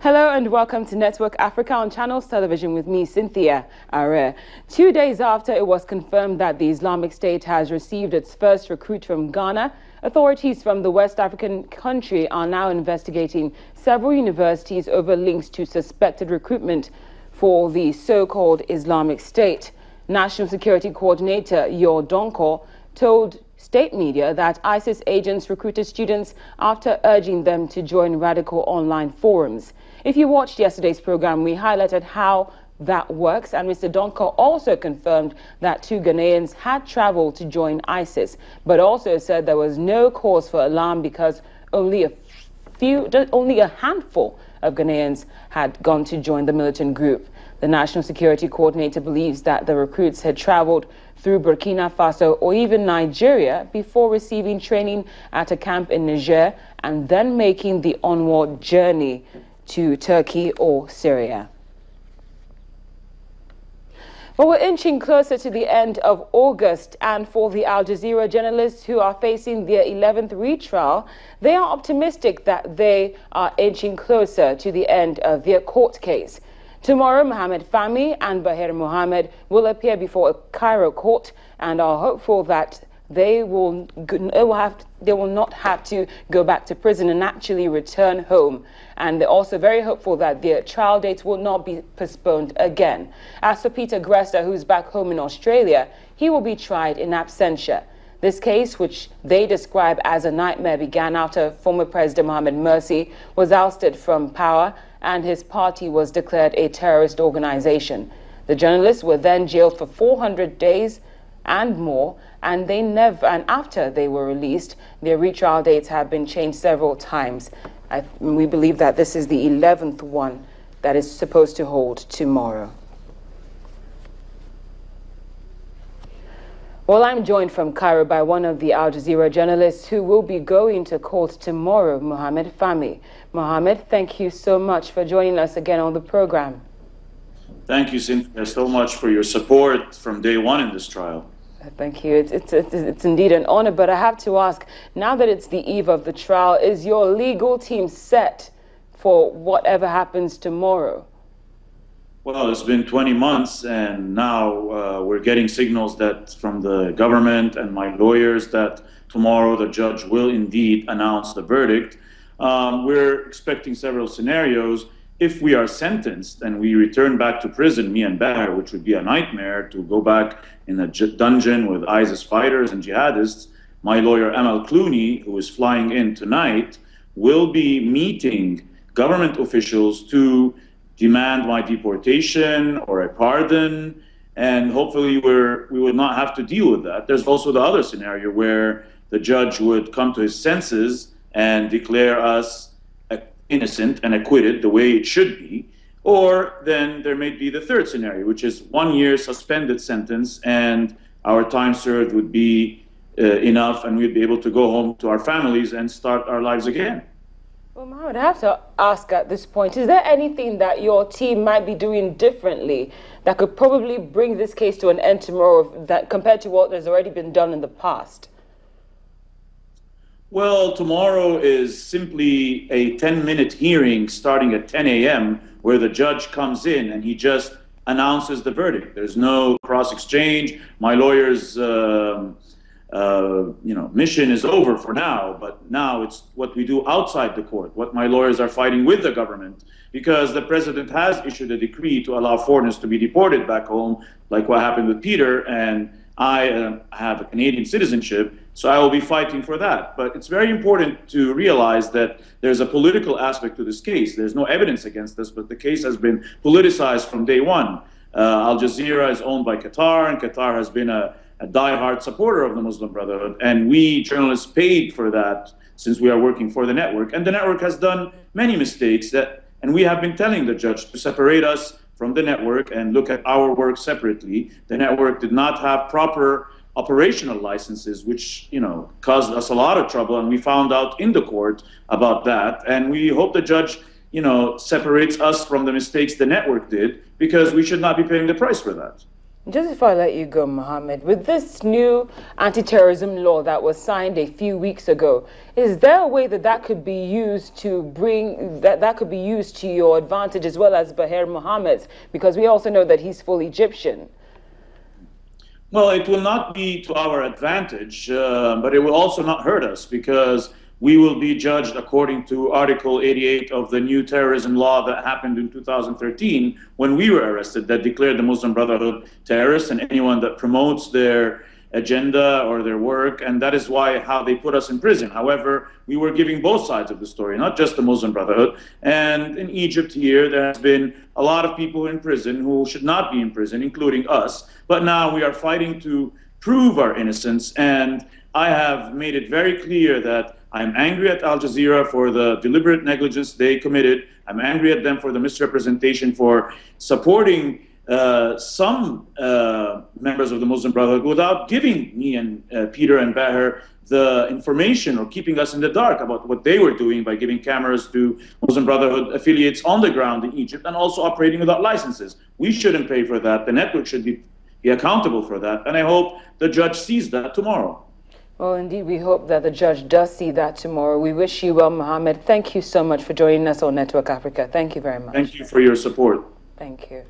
Hello and welcome to Network Africa on Channels Television with me, Cynthia Are. 2 days after it was confirmed that the Islamic State has received its first recruit from Ghana, authorities from the West African country are now investigating several universities over links to suspected recruitment for the so-called Islamic State. National Security Coordinator Yor Donko told state media that ISIS agents recruited students after urging them to join radical online forums. If you watched yesterday's program, we highlighted how that works, and Mr. Donko also confirmed that 2 Ghanaians had traveled to join ISIS, but also said there was no cause for alarm because only a handful of Ghanaians had gone to join the militant group. The National Security Coordinator believes that the recruits had traveled through Burkina Faso or even Nigeria before receiving training at a camp in Niger and then making the onward journey to Turkey or Syria. But we're inching closer to the end of August, and for the Al Jazeera journalists who are facing their 11th retrial, they are optimistic that they are inching closer to the end of their court case. Tomorrow, Mohammed Fahmy and Bahir Mohammed will appear before a Cairo court and are hopeful that they will not have to go back to prison and actually return home. And they're also very hopeful that their trial dates will not be postponed again. As for Peter Grester, who's back home in Australia, he will be tried in absentia. This case, which they describe as a nightmare, began after former President Mohamed Morsi was ousted from power and his party was declared a terrorist organization. The journalists were then jailed for 400 days and more, and after they were released, their retrial dates have been changed several times. We believe that this is the 11th one that is supposed to hold tomorrow. Well, I'm joined from Cairo by one of the Al Jazeera journalists who will be going to court tomorrow, Mohammed Fahmy. Mohammed, thank you so much for joining us again on the program. Thank you, Cynthia, so much for your support from day one in this trial. Thank you. It's indeed an honor, but I have to ask, now that it's the eve of the trial, is your legal team set for whatever happens tomorrow? Well, it's been 20 months, and now we're getting signals that from the government and my lawyers that tomorrow the judge will indeed announce the verdict. We're expecting several scenarios. If we are sentenced and we return back to prison, me and Bahir, which would be a nightmare to go back in a dungeon with ISIS fighters and jihadists, my lawyer Amal Clooney, who is flying in tonight, will be meeting government officials to demand my deportation or a pardon, and hopefully we will not have to deal with that. There's also the other scenario where the judge would come to his senses and declare us innocent and acquitted the way it should be. Or then there may be the third scenario, which is 1 year suspended sentence and our time served would be enough and we'd be able to go home to our families and start our lives again. Well, Mohammed, I have to ask at this point, is there anything that your team might be doing differently that could probably bring this case to an end tomorrow that compared to what has already been done in the past? Well, tomorrow is simply a 10-minute hearing starting at 10 a.m. where the judge comes in and he just announces the verdict. There's no cross-exchange. My lawyer's mission is over for now, but now it's what we do outside the court, what my lawyers are fighting with the government, because the president has issued a decree to allow foreigners to be deported back home, like what happened with Peter, and I have a Canadian citizenship, so I will be fighting for that. But it's very important to realize that there's a political aspect to this case. There's no evidence against this, but the case has been politicized from day one. Al Jazeera is owned by Qatar, and Qatar has been a diehard supporter of the Muslim Brotherhood, and we journalists paid for that since we are working for the network. And the network has done many mistakes and we have been telling the judge to separate us from the network and look at our work separately. The network did not have proper operational licenses, which caused us a lot of trouble, and we found out in the court about that. And we hope the judge separates us from the mistakes the network did, because we should not be paying the price for that. Just before I let you go, Mohammed, with this new anti-terrorism law that was signed a few weeks ago, is there a way that could be used to bring that could be used to your advantage as well as Baher Mohammed's? Because we also know that he's full Egyptian. Well, it will not be to our advantage, but it will also not hurt us, because we will be judged according to Article 88 of the new terrorism law that happened in 2013 when we were arrested, that declared the Muslim Brotherhood terrorists and anyone that promotes their agenda or their work, and that is how they put us in prison. However, we were giving both sides of the story, not just the Muslim Brotherhood. And in Egypt here, there has been a lot of people in prison who should not be in prison, including us. But now we are fighting to prove our innocence, and I have made it very clear that I'm angry at Al Jazeera for the deliberate negligence they committed. I'm angry at them for the misrepresentation, for supporting some members of the Muslim Brotherhood without giving me and Peter and Baher the information, or keeping us in the dark about what they were doing by giving cameras to Muslim Brotherhood affiliates on the ground in Egypt, and also operating without licenses. We shouldn't pay for that. The network should be accountable for that. And I hope the judge sees that tomorrow. Well, indeed, we hope that the judge does see that tomorrow. We wish you well, Mohammed. Thank you so much for joining us on Network Africa. Thank you very much. Thank you for your support. Thank you.